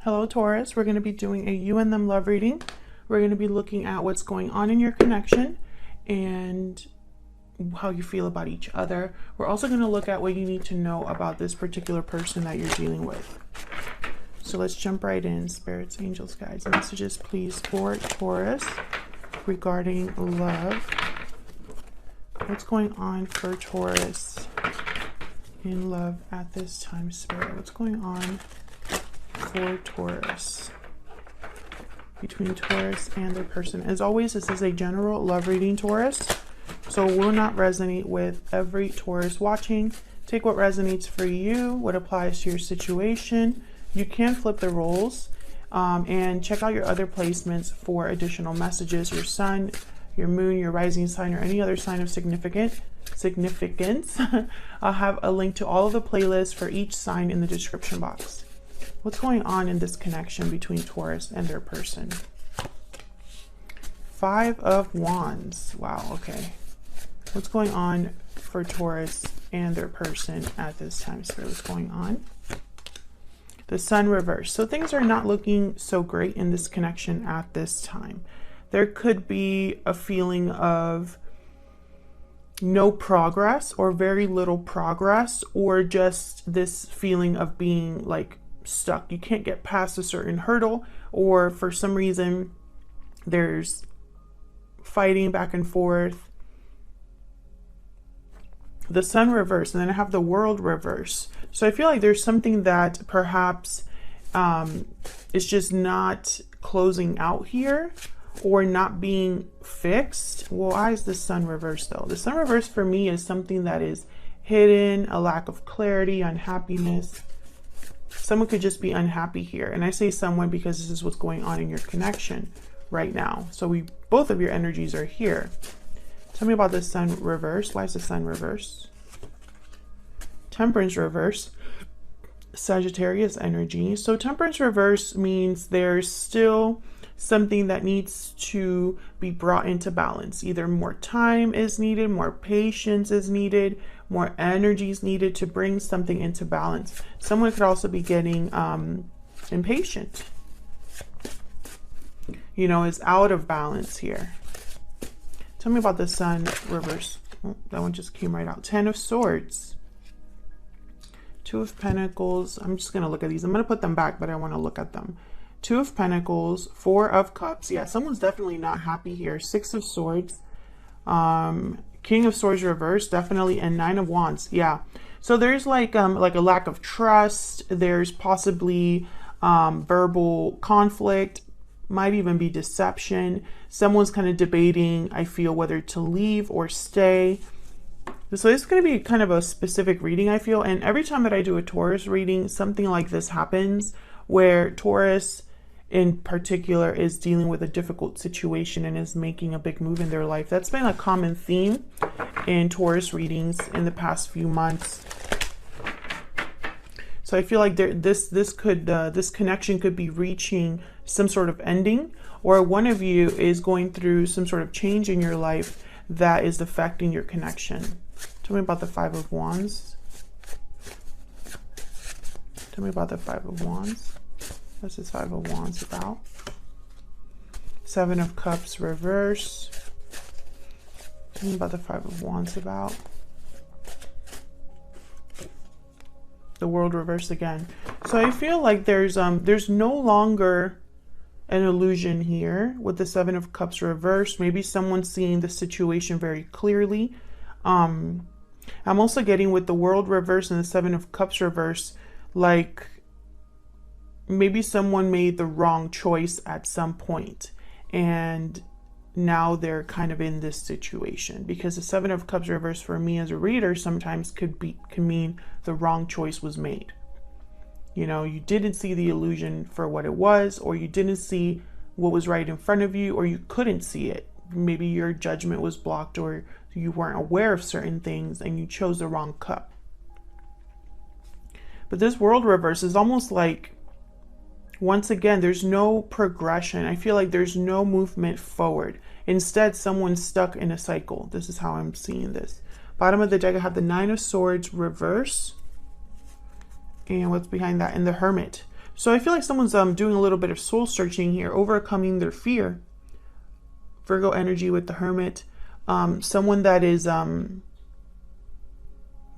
Hello, Taurus. We're going to be doing a you and them love reading. We're going to be looking at what's going on in your connection and how you feel about each other. We're also going to look at what you need to know about this particular person that you're dealing with. So let's jump right in. Spirits, angels, guides, messages, please, for Taurus regarding love. What's going on for Taurus in love at this time, Spirit? What's going on for Taurus, between Taurus and their person? As always, this is a general love reading, Taurus, so will not resonate with every Taurus watching. Take what resonates for you, what applies to your situation. You can flip the roles and check out your other placements for additional messages. Your sun, your moon, your rising sign, or any other sign of significance. I'll have a link to all of the playlists for each sign in the description box. What's going on in this connection between Taurus and their person? Five of Wands. Wow, okay. What's going on for Taurus and their person at this time, Spirit? What's going on? The Sun reversed. So things are not looking so great in this connection at this time. There could be a feeling of no progress or very little progress, or just this feeling of being like stuck. You can't get past a certain hurdle, or for some reason there's fighting back and forth. The Sun reverse, and then I have the World reverse. So I feel like there's something that perhaps is just not closing out here, or not being fixed. Well, why is the Sun reverse though? The Sun reverse for me is something that is hidden, a lack of clarity, unhappiness. Someone could just be unhappy here. And I say someone because this is what's going on in your connection right now. So both of your energies are here. Tell me about the Sun reverse. Why is the Sun reverse? Temperance reverse. Sagittarius energy. So Temperance reverse means there's still something that needs to be brought into balance. Either more time is needed, more patience is needed, more energy is needed to bring something into balance. Someone could also be getting impatient. You know, is out of balance here. Tell me about the Sun reverse. Oh, that one just came right out. 10 of Swords. 2 of Pentacles. I'm just going to look at these. I'm going to put them back, but I want to look at them. 2 of Pentacles, 4 of Cups. Yeah, someone's definitely not happy here. 6 of Swords, King of Swords reversed, definitely, and 9 of Wands. Yeah, so there's like a lack of trust. There's possibly verbal conflict, might even be deception. Someone's kind of debating, I feel, whether to leave or stay. So it's going to be kind of a specific reading, I feel. And every time that I do a Taurus reading, something like this happens, where Taurus in particular is dealing with a difficult situation and is making a big move in their life. That's been a common theme in Taurus readings in the past few months. So I feel like this connection could be reaching some sort of ending, or one of you is going through some sort of change in your life that is affecting your connection. Tell me about the 5 of Wands. Tell me about the 5 of Wands. What's this 5 of Wands about? 7 of Cups reverse. Tell me about the 5 of Wands about. The World reverse again. So I feel like there's no longer an illusion here with the 7 of Cups reverse. Maybe someone's seeing the situation very clearly. I'm also getting with the World reverse and the 7 of Cups reverse, like maybe someone made the wrong choice at some point and now they're kind of in this situation, because the 7 of Cups reverse for me as a reader sometimes can mean the wrong choice was made. You know, you didn't see the illusion for what it was, or you didn't see what was right in front of you, or you couldn't see it. Maybe your judgment was blocked, or you weren't aware of certain things and you chose the wrong cup. But this World reverse is almost like, once again, there's no progression. I feel like there's no movement forward. Instead, someone's stuck in a cycle. This is how I'm seeing this. Bottom of the deck, I have the 9 of Swords reverse. And what's behind that? And the Hermit. So I feel like someone's doing a little bit of soul searching here, overcoming their fear. Virgo energy with the Hermit. Someone that is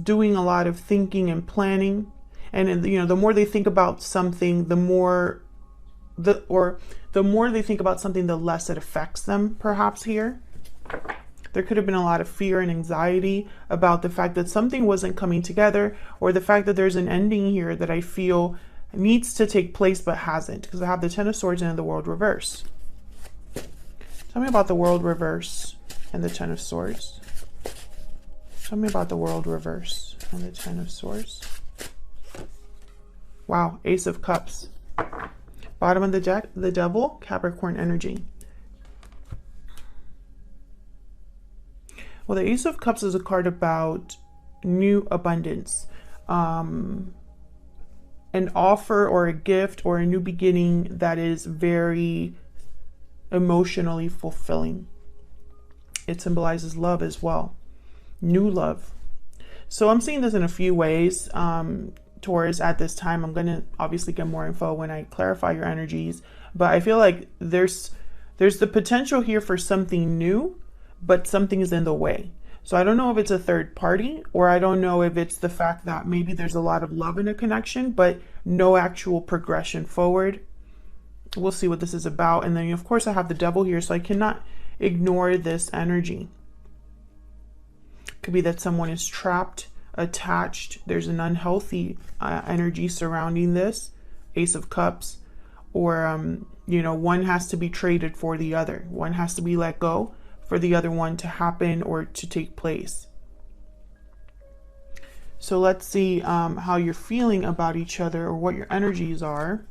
doing a lot of thinking and planning. And you know, the more they think about something, the more the more they think about something, the less it affects them, perhaps here. There could have been a lot of fear and anxiety about the fact that something wasn't coming together, or the fact that there's an ending here that I feel needs to take place but hasn't, because I have the Ten of Swords and the World reverse. Tell me about the World reverse and the Ten of Swords. Tell me about the World reverse and the Ten of Swords. Wow, Ace of Cups. Bottom of the deck, the Devil, Capricorn energy. Well, the Ace of Cups is a card about new abundance, an offer or a gift or a new beginning that is very emotionally fulfilling. It symbolizes love as well, new love. So I'm seeing this in a few ways. Taurus, at this time, I'm going to obviously get more info when I clarify your energies, but I feel like there's the potential here for something new, but something is in the way. So I don't know if it's a third party, or I don't know if it's the fact that maybe there's a lot of love in a connection, but no actual progression forward. We'll see what this is about. And then, of course, I have the Devil here, so I cannot ignore this energy. Could be that someone is trapped, attached. There's an unhealthy energy surrounding this Ace of Cups, or you know, one has to be traded for the other. One has to be let go for the other one to happen or to take place. So let's see how you're feeling about each other, or what your energies are.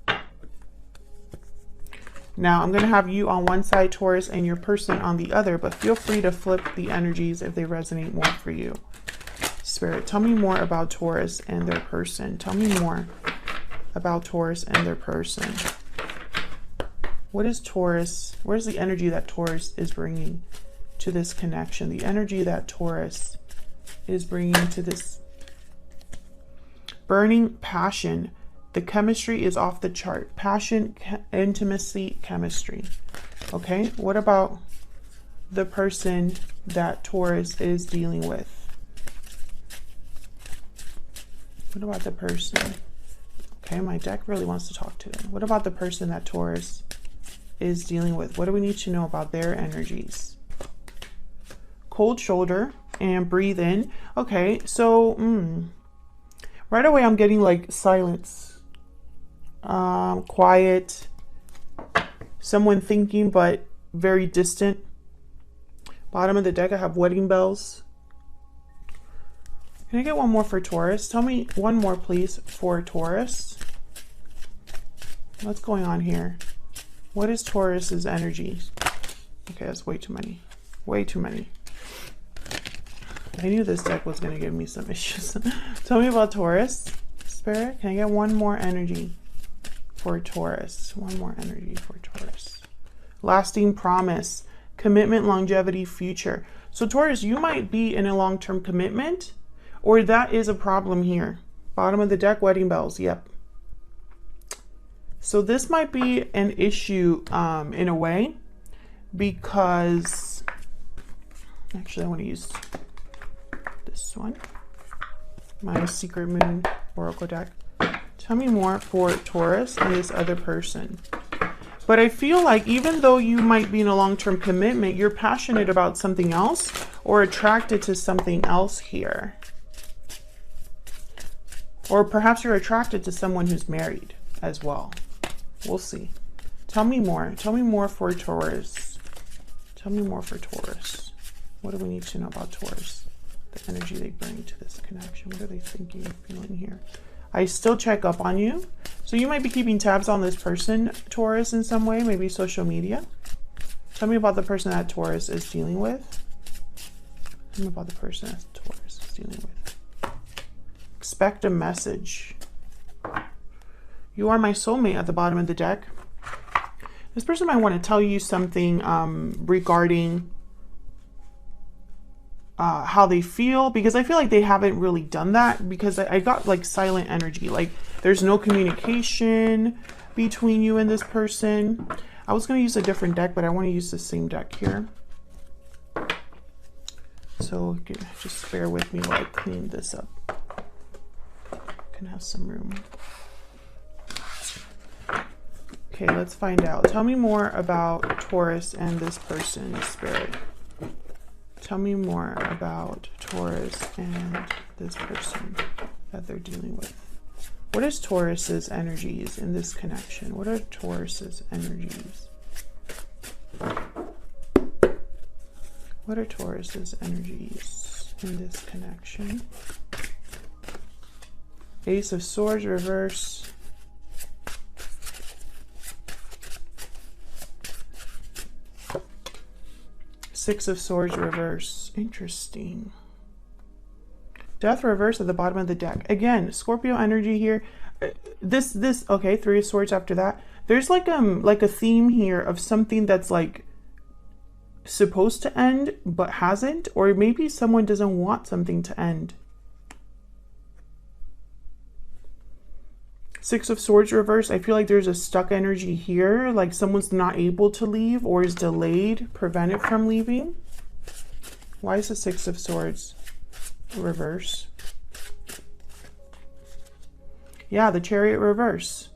Now I'm going to have you on one side, Taurus, and your person on the other, but feel free to flip the energies if they resonate more for you. Spirit, tell me more about Taurus and their person. Tell me more about Taurus and their person. What is Taurus? Where's the energy that Taurus is bringing to this connection? The energy that Taurus is bringing to this burning passion. The chemistry is off the chart. Passion, intimacy, chemistry. Okay, what about the person that Taurus is dealing with? What about the person? Okay, my deck really wants to talk to them. What about the person that Taurus is dealing with? What do we need to know about their energies? Cold shoulder and breathe in. Okay, so right away I'm getting like silence, quiet, someone thinking but very distant. Bottom of the deck I have wedding bells. Can I get one more for Taurus? Tell me one more, please, for Taurus. What's going on here? What is Taurus's energy? Okay, that's way too many. Way too many. I knew this deck was going to give me some issues. Tell me about Taurus. Spirit, can I get one more energy for Taurus? One more energy for Taurus. Lasting promise. Commitment, longevity, future. So Taurus, you might be in a long-term commitment, or that is a problem here. Bottom of the deck, wedding bells. Yep. So this might be an issue in a way, because actually I want to use this one, my Secret Moon Oracle deck. Tell me more for Taurus and this other person. But I feel like even though you might be in a long-term commitment, you're passionate about something else or attracted to something else here. Or perhaps you're attracted to someone who's married as well. We'll see. Tell me more. Tell me more for Taurus. Tell me more for Taurus. What do we need to know about Taurus? The energy they bring to this connection. What are they thinking and feeling here? I still check up on you. So you might be keeping tabs on this person, Taurus, in some way. Maybe social media. Tell me about the person that Taurus is dealing with. Tell me about the person that Taurus is dealing with. Expect a message. You are my soulmate at the bottom of the deck. This person might want to tell you something regarding how they feel, because I feel like they haven't really done that, because I got like silent energy, like there's no communication between you and this person. I was going to use a different deck, but I want to use the same deck here. So just bear with me while I clean this up. Can have some room. Okay, let's find out. Tell me more about Taurus and this person, Spirit. Tell me more about Taurus and this person that they're dealing with. What is Taurus's energies in this connection? What are Taurus's energies? What are Taurus's energies in this connection? Ace of Swords reverse. Six of Swords reverse. Interesting. Death reverse at the bottom of the deck. Again, Scorpio energy here. Okay, Three of Swords after that. There's like a theme here of something that's like supposed to end but hasn't, or maybe someone doesn't want something to end. Six of Swords reverse. I feel like there's a stuck energy here, like someone's not able to leave or is delayed, prevented from leaving. Why is the Six of Swords reverse? Yeah, the Chariot reverse.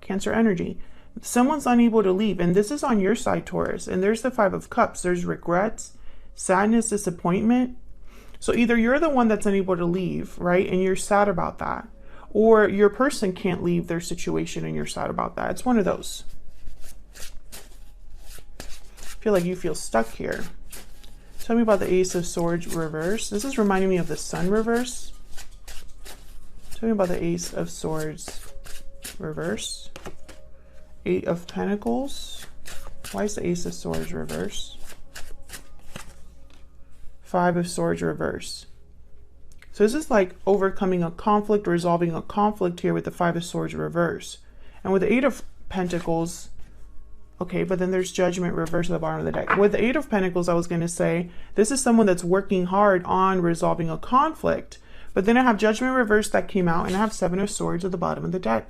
Cancer energy. Someone's unable to leave, and this is on your side, Taurus. And there's the Five of Cups. There's regrets, sadness, disappointment. So either you're the one that's unable to leave, right, and you're sad about that, or your person can't leave their situation and you're sad about that. It's one of those. I feel like you feel stuck here. Tell me about the Ace of Swords reverse. This is reminding me of the Sun reverse. Tell me about the Ace of Swords reverse. Eight of Pentacles. Why is the Ace of Swords reverse? Five of Swords reverse. So this is like overcoming a conflict, resolving a conflict here with the Five of Swords reverse. And with the Eight of Pentacles, okay, but then there's Judgment reverse at the bottom of the deck. With the Eight of Pentacles, I was going to say, this is someone that's working hard on resolving a conflict. But then I have Judgment reverse that came out, and I have Seven of Swords at the bottom of the deck.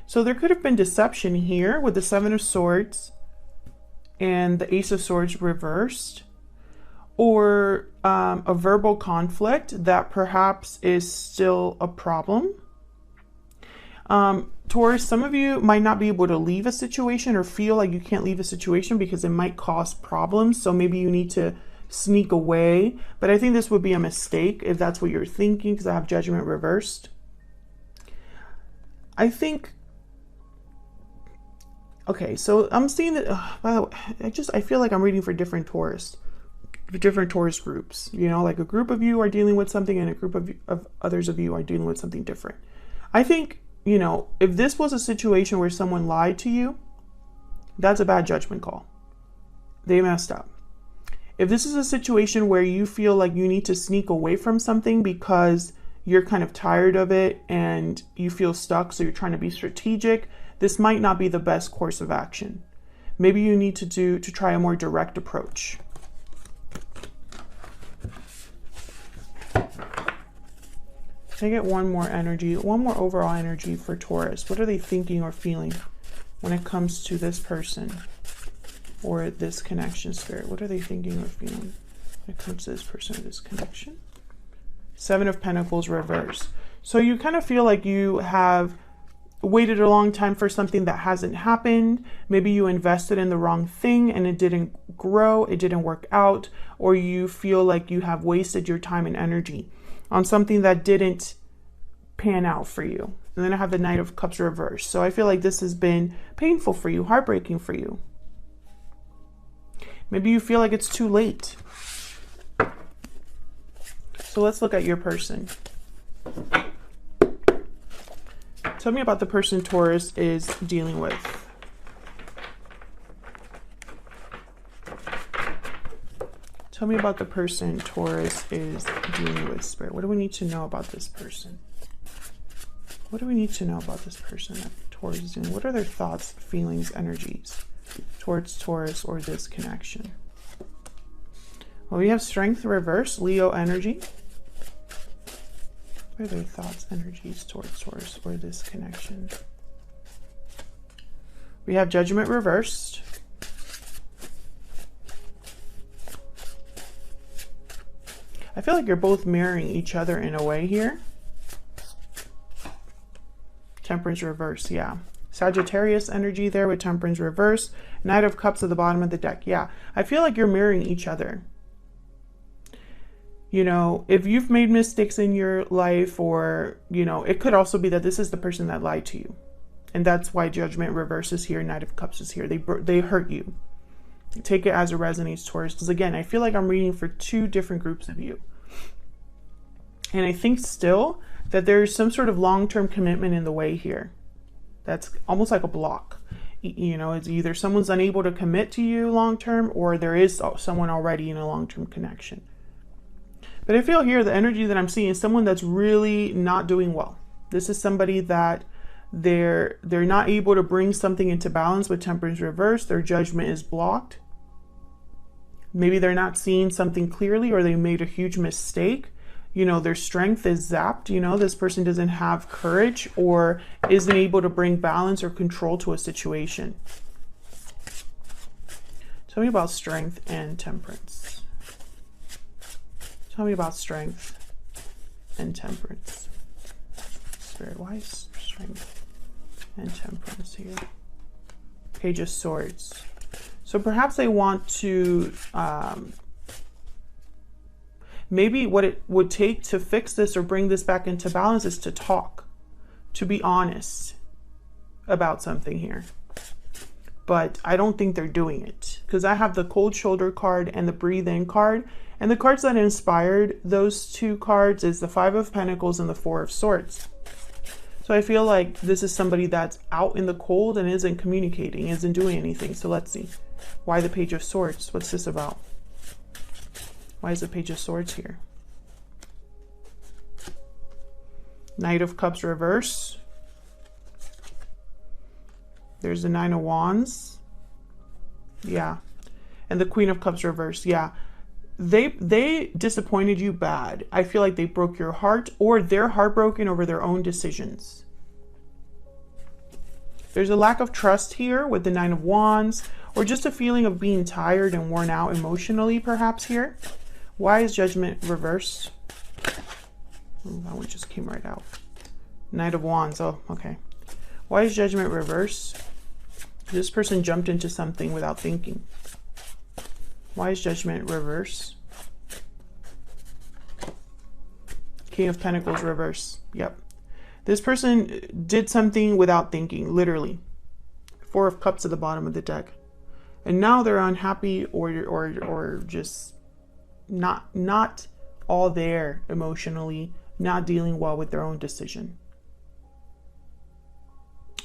So there could have been deception here with the Seven of Swords and the Ace of Swords reversed, or a verbal conflict that perhaps is still a problem. Taurus, some of you might not be able to leave a situation or feel like you can't leave a situation because it might cause problems. So maybe you need to sneak away. But I think this would be a mistake if that's what you're thinking, because I have Judgment reversed. I think... Okay, so I'm seeing that, by the way, I feel like I'm reading for different Taurus groups. You know, like a group of you are dealing with something and a group of others of you are dealing with something different. I think, you know, if this was a situation where someone lied to you, that's a bad judgment call. They messed up. If this is a situation where you feel like you need to sneak away from something because you're kind of tired of it and you feel stuck, so you're trying to be strategic, this might not be the best course of action. Maybe you need to try a more direct approach. Can I get one more energy, one more overall energy for Taurus? What are they thinking or feeling when it comes to this person or this connection, Spirit? What are they thinking or feeling when it comes to this person or this connection? Seven of Pentacles reverse. So you kind of feel like you have waited a long time for something that hasn't happened. Maybe you invested in the wrong thing and it didn't grow, it didn't work out, or you feel like you have wasted your time and energy on something that didn't pan out for you. And then I have the Knight of Cups reversed. So I feel like this has been painful for you, heartbreaking for you. Maybe you feel like it's too late. So let's look at your person. Tell me about the person Taurus is dealing with. Tell me about the person Taurus is dealing with, Spirit. What do we need to know about this person? What do we need to know about this person that Taurus is dealing with? What are their thoughts, feelings, energies towards Taurus or this connection? Well, we have Strength reverse, Leo energy. What are their thoughts, energies towards Taurus or this connection? We have Judgment reversed. I feel like you're both mirroring each other in a way here. Temperance reverse, yeah. Sagittarius energy there with Temperance reverse. Knight of Cups at the bottom of the deck, yeah. I feel like you're mirroring each other. You know, if you've made mistakes in your life, or, you know, it could also be that this is the person that lied to you. And that's why Judgment reverse is here, Knight of Cups is here. They hurt you. Take it as it resonates, Taurus. Because again, I feel like I'm reading for two different groups of you. And I think still that there's some sort of long-term commitment in the way here. That's almost like a block. You know, it's either someone's unable to commit to you long-term, or there is someone already in a long-term connection. But I feel here the energy that I'm seeing is someone that's really not doing well. This is somebody that they're not able to bring something into balance with Temperance reverse. Their judgment is blocked. Maybe they're not seeing something clearly, or they made a huge mistake. You know, their strength is zapped. You know, this person doesn't have courage or isn't able to bring balance or control to a situation. Tell me about Strength and Temperance. Tell me about Strength and Temperance. Spirit, why is Strength and Temperance here? Page of Swords. So perhaps they want to, maybe what it would take to fix this or bring this back into balance is to talk, to be honest about something here. But I don't think they're doing it, because I have the Cold Shoulder card and the Breathe In card. And the cards that inspired those two cards is the Five of Pentacles and the Four of Swords. So I feel like this is somebody that's out in the cold and isn't communicating, isn't doing anything. So let's see. Why the Page of Swords? What's this about? Why is the Page of Swords here? Knight of Cups reverse. There's the Nine of Wands. Yeah. And the Queen of Cups reverse. Yeah. They disappointed you bad. I feel like they broke your heart, or they're heartbroken over their own decisions. There's a lack of trust here with the Nine of Wands, or just a feeling of being tired and worn out emotionally perhaps here. Why is Judgment reversed? Oh, that one just came right out. Knight of Wands. Oh, okay. Why is Judgment reversed? This person jumped into something without thinking. Why is Judgment reverse? King of Pentacles reverse. Yep. This person did something without thinking, literally. Four of Cups at the bottom of the deck. And now they're unhappy, or just not all there emotionally, not dealing well with their own decision.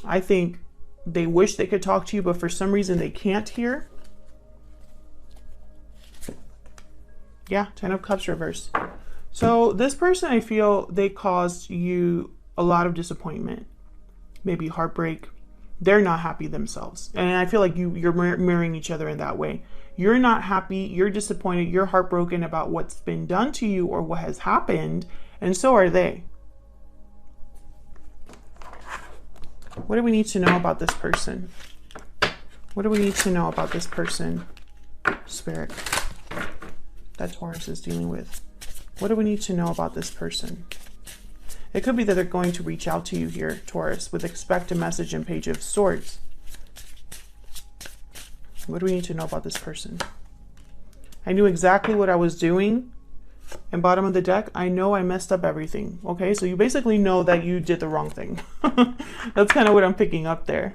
I think they wish they could talk to you, but for some reason they can't here. Yeah, Ten of Cups reverse. So this person, I feel they caused you a lot of disappointment, maybe heartbreak. They're not happy themselves. And I feel like you're mirroring each other in that way. You're not happy, you're disappointed, you're heartbroken about what's been done to you or what has happened, and so are they. What do we need to know about this person? What do we need to know about this person, Spirit, that Taurus is dealing with? What do we need to know about this person? It could be that they're going to reach out to you here, Taurus, with expect a message and Page of Swords. What do we need to know about this person? I knew exactly what I was doing. And bottom of the deck, I know I messed up everything. Okay, so you basically know that you did the wrong thing. That's kind of what I'm picking up there.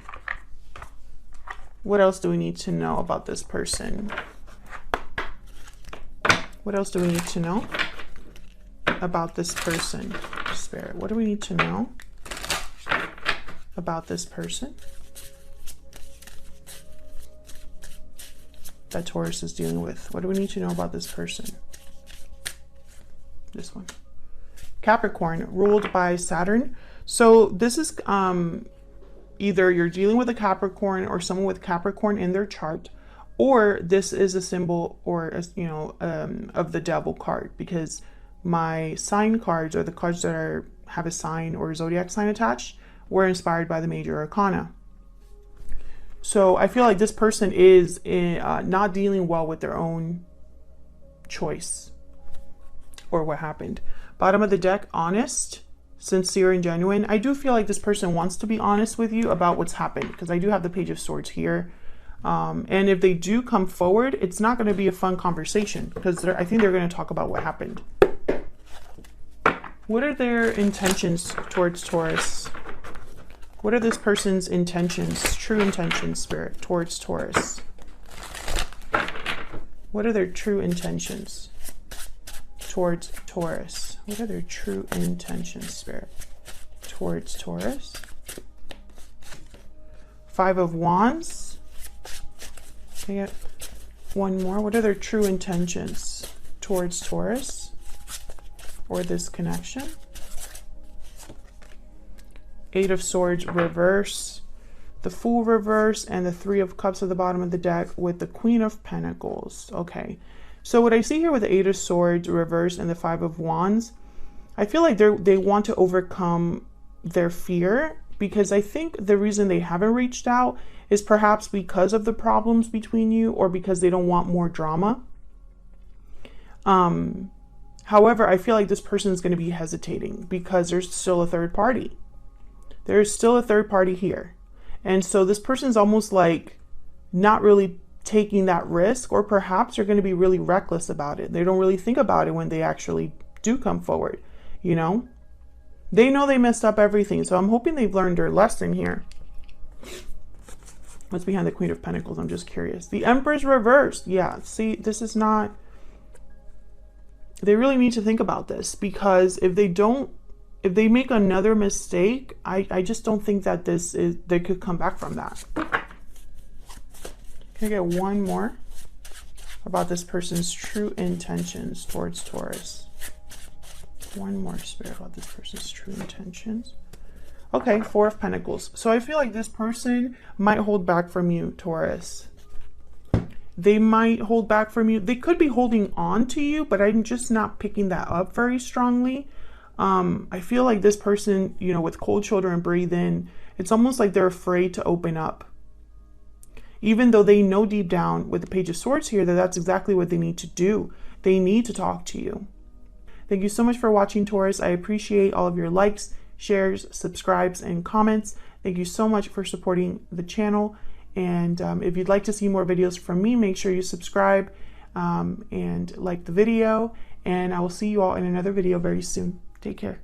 What else do we need to know about this person? What else do we need to know about this person, Spirit? What do we need to know about this person that Taurus is dealing with? What do we need to know about this person? This one. Capricorn, ruled by Saturn. So this is either you're dealing with a Capricorn or someone with Capricorn in their chart, or this is a symbol or of the devil card, because my sign cards, or the cards that have a sign or a zodiac sign attached, were inspired by the major arcana. So I feel like this person is not dealing well with their own choice or what happened. Bottom of the deck, honest, sincere, and genuine. I do feel like this person wants to be honest with you about what's happened, because I do have the Page of Swords here. And if they do come forward, it's not going to be a fun conversation, because I think they're going to talk about what happened. What are their intentions towards Taurus? What are this person's intentions, true intentions, Spirit, towards Taurus? What are their true intentions towards Taurus? What are their true intentions, Spirit, towards Taurus? Five of Wands. Can I get one more? What are their true intentions towards Taurus or this connection? Eight of Swords reverse, the Fool reverse, and the Three of Cups at the bottom of the deck with the Queen of Pentacles. Okay, so what I see here with the Eight of Swords reverse and the Five of Wands, I feel like they want to overcome their fear, because I think the reason they haven't reached out is perhaps because of the problems between you, or because they don't want more drama. However, I feel like this person is going to be hesitating because there's still a third party. There's still a third party here. And so this person's almost like not really taking that risk, or perhaps they're going to be really reckless about it. They don't really think about it when they actually do come forward, you know? They know they messed up everything. So I'm hoping they've learned their lesson here. What's behind the Queen of Pentacles? I'm just curious. The Empress reversed. Yeah, see, this is not... They really need to think about this, because if they make another mistake, I just don't think that they could come back from that. Can I get one more about this person's true intentions towards Taurus? One more, Spirit, about this person's true intentions. Okay, Four of Pentacles. So I feel like this person might hold back from you, Taurus. They might hold back from you. They could be holding on to you, but I'm just not picking that up very strongly. I feel like this person, you know, with cold shoulder and breathe in, it's almost like they're afraid to open up. Even though they know deep down with the Page of Swords here that that's exactly what they need to do. They need to talk to you. Thank you so much for watching, Taurus. I appreciate all of your likes, shares, subscribes, and comments. Thank you so much for supporting the channel. And if you'd like to see more videos from me, make sure you subscribe and like the video. And I will see you all in another video very soon. Take care.